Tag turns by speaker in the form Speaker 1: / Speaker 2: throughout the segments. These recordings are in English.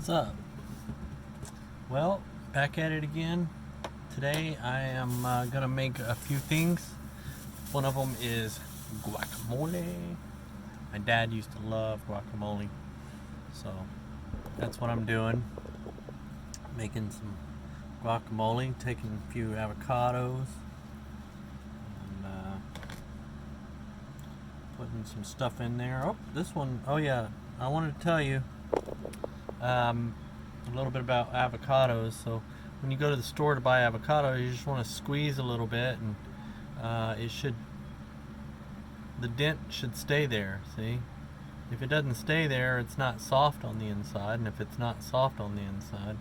Speaker 1: What's up? Well, back at it again. Today I am gonna make a few things. One of them is guacamole. My dad used to love guacamole, so that's what I'm doing. Making some guacamole, taking a few avocados, and putting some stuff in there. Oh, this one, oh yeah, I wanted to tell you a little bit about avocados. So when you go to the store to buy avocado, you just want to squeeze a little bit, and the dent should stay there. See, if it doesn't stay there, it's not soft on the inside, and if it's not soft on the inside,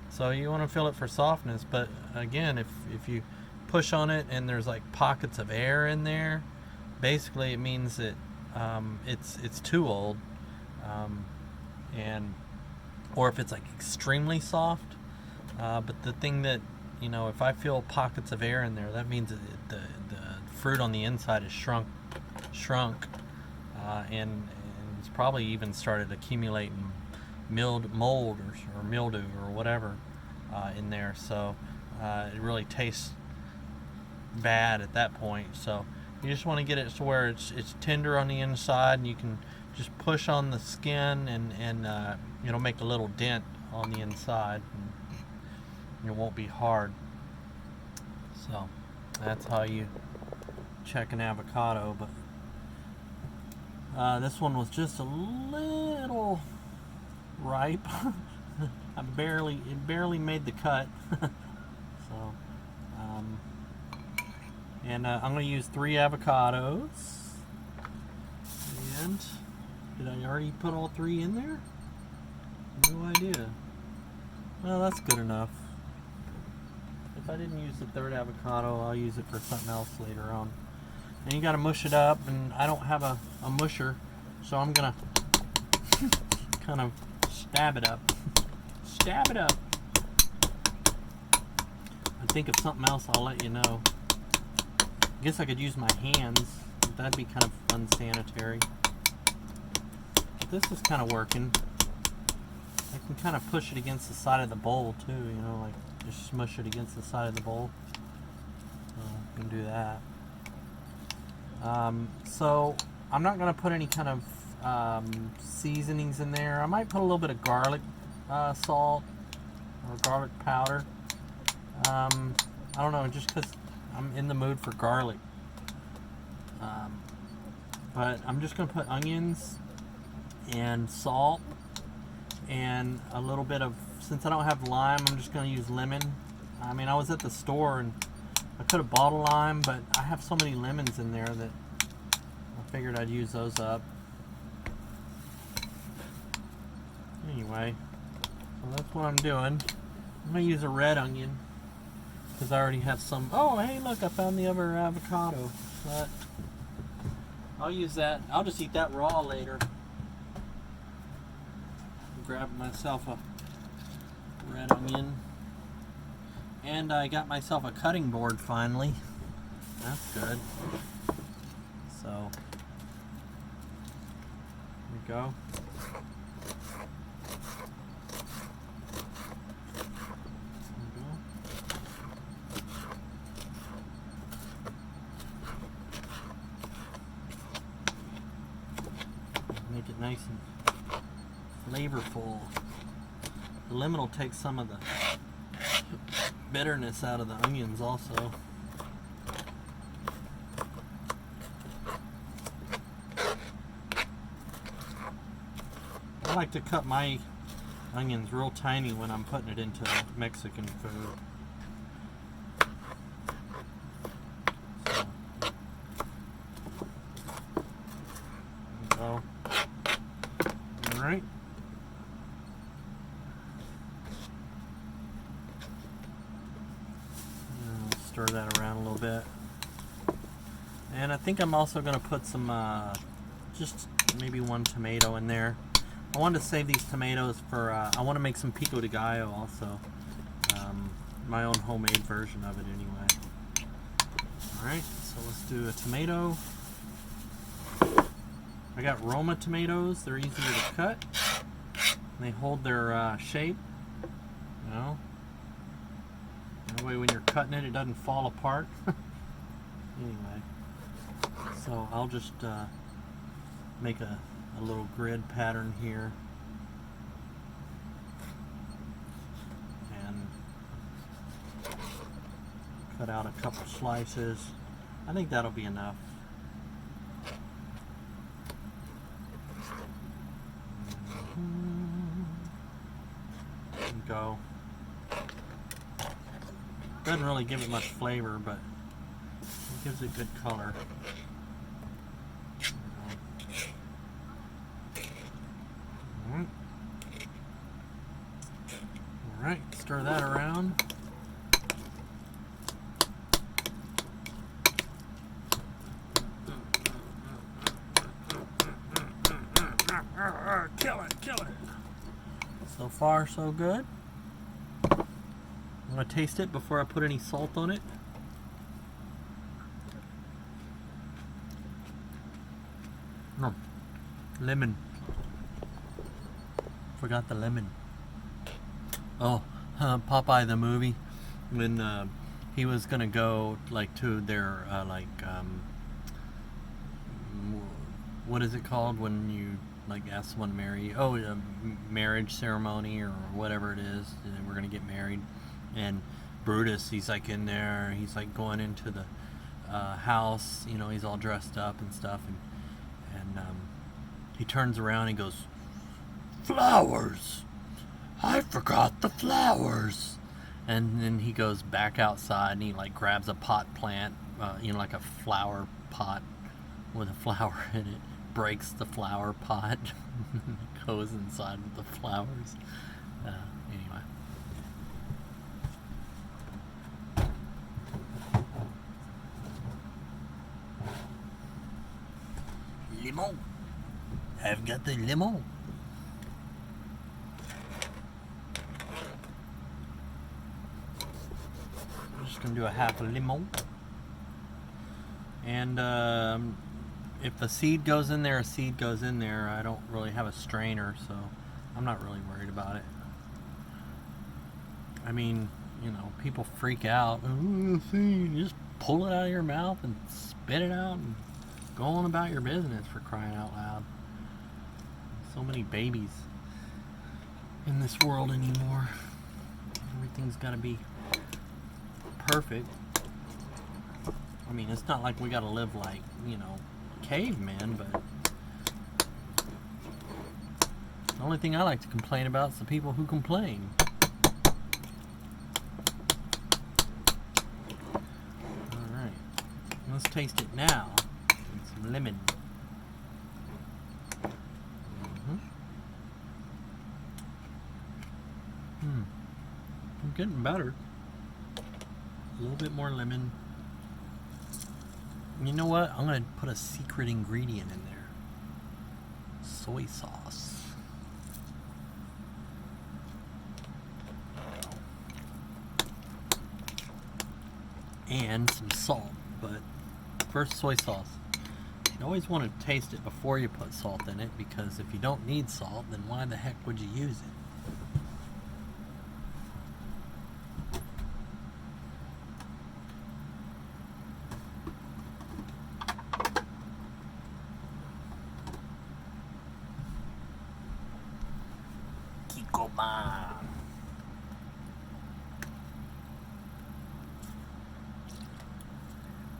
Speaker 1: so you want to feel it for softness. But again, if you push on it and there's like pockets of air in there, basically it means that it's too old, and or if it's like extremely soft. But the thing that, if I feel pockets of air in there, that means that the fruit on the inside is shrunk, and it's probably even started accumulating mold or mildew or whatever in there. So it really tastes bad at that point. So you just want to get it to where it's tender on the inside, and you can just push on the skin, and it'll make a little dent on the inside, and it won't be hard. So that's how you check an avocado. But this one was just a little ripe. It barely made the cut. So and I'm going to use 3 avocados. And did I already put all 3 in there? No idea. Well, that's good enough. If I didn't use the 3rd avocado, I'll use it for something else later on. And you got to mush it up, and I don't have a musher, so I'm gonna kind of stab it up. Stab it up. I think of something else, I'll let you know. I guess I could use my hands, but that'd be kind of unsanitary. But this is kind of working. I can kind of push it against the side of the bowl too, like just smush it against the side of the bowl. So you can do that. So I'm not going to put any kind of seasonings in there. I might put a little bit of garlic salt or garlic powder. I don't know, just because I'm in the mood for garlic. But I'm just going to put onions and salt and a little bit of, since I don't have lime, I'm just going to use lemon. I mean, I was at the store and I could have bought a lime, but I have so many lemons in there that I figured I'd use those up. Anyway, so that's what I'm doing. I'm going to use a red onion because I already have some. Oh, hey, look, I found the other avocado. But I'll use that. I'll just eat that raw later. Grab myself a red onion, and I got myself a cutting board finally. That's good. So here we go. Make it nice and flavorful. The lemon will take some of the bitterness out of the onions also. I like to cut my onions real tiny when I'm putting it into Mexican food. So, there we go. Alright. Stir that around a little bit. And I think I'm also going to put some, just maybe 1 tomato in there. I wanted to save these tomatoes for, I want to make some pico de gallo also. My own homemade version of it anyway. Alright, so let's do a tomato. I got Roma tomatoes, they're easier to cut. They hold their shape, you know. That way when you're cutting it, it doesn't fall apart. Anyway, so I'll just make a little grid pattern here. And cut out a couple slices. I think that'll be enough. And go. Doesn't really give it much flavor, but it gives it good color. Alright, stir that around. Kill it, kill it. So far, so good. I'm going to taste it before I put any salt on it. Lemon. Forgot the lemon. Oh, Popeye the movie. When he was going to go like to their what is it called when you like ask someone to marry you? Oh, a marriage ceremony or whatever it is. And we're going to get married. And Brutus, he's like in there, he's like going into the house, you know, he's all dressed up and stuff, and he turns around and goes, "Flowers! I forgot the flowers!" And then he goes back outside and he like grabs a pot plant, you know, like a flower pot with a flower in it, breaks the flower pot, goes inside with the flowers. Anyway. Lemon. I've got the lemon. I'm just gonna do a half a lemon. And if a seed goes in there, a seed goes in there. I don't really have a strainer, so I'm not really worried about it. I mean, you know, people freak out. Oh, seed. Just pull it out of your mouth and spit it out and go on about your business, for crying out loud. So many babies in this world anymore. Everything's got to be perfect. I mean, it's not like we got to live like, you know, cavemen, but the only thing I like to complain about is the people who complain. Alright, let's taste it now. Some lemon. I'm getting better. A little bit more lemon. You know what? I'm going to put a secret ingredient in there. Soy sauce. And some salt. But first, soy sauce. You always want to taste it before you put salt in it, because if you don't need salt, then why the heck would you use it?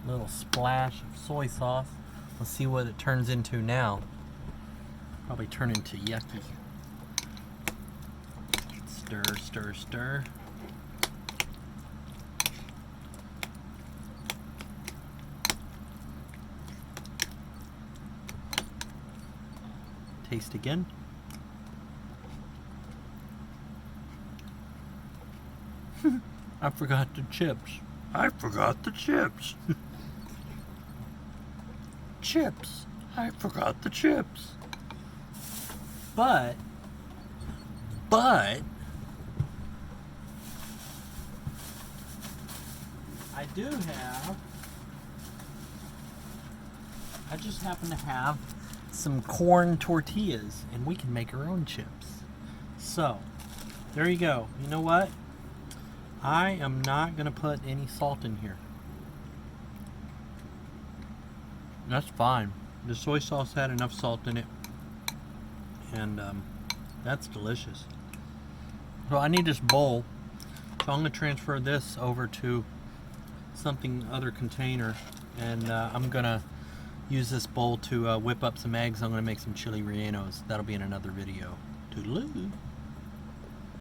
Speaker 1: Little splash of soy sauce. Let's see what it turns into now. Probably turn into yucky. Stir, stir, stir. Taste again. I forgot the chips. I forgot the chips. Chips. I forgot the chips. But I do have, I just happen to have some corn tortillas, and we can make our own chips. So, there you go. You know what? I am not going to put any salt in here. That's fine. The soy sauce had enough salt in it. And that's delicious. So I need this bowl. So I'm going to transfer this over to something other container. And I'm going to use this bowl to whip up some eggs. I'm going to make some chili rellenos. That'll be in another video. Toodaloo.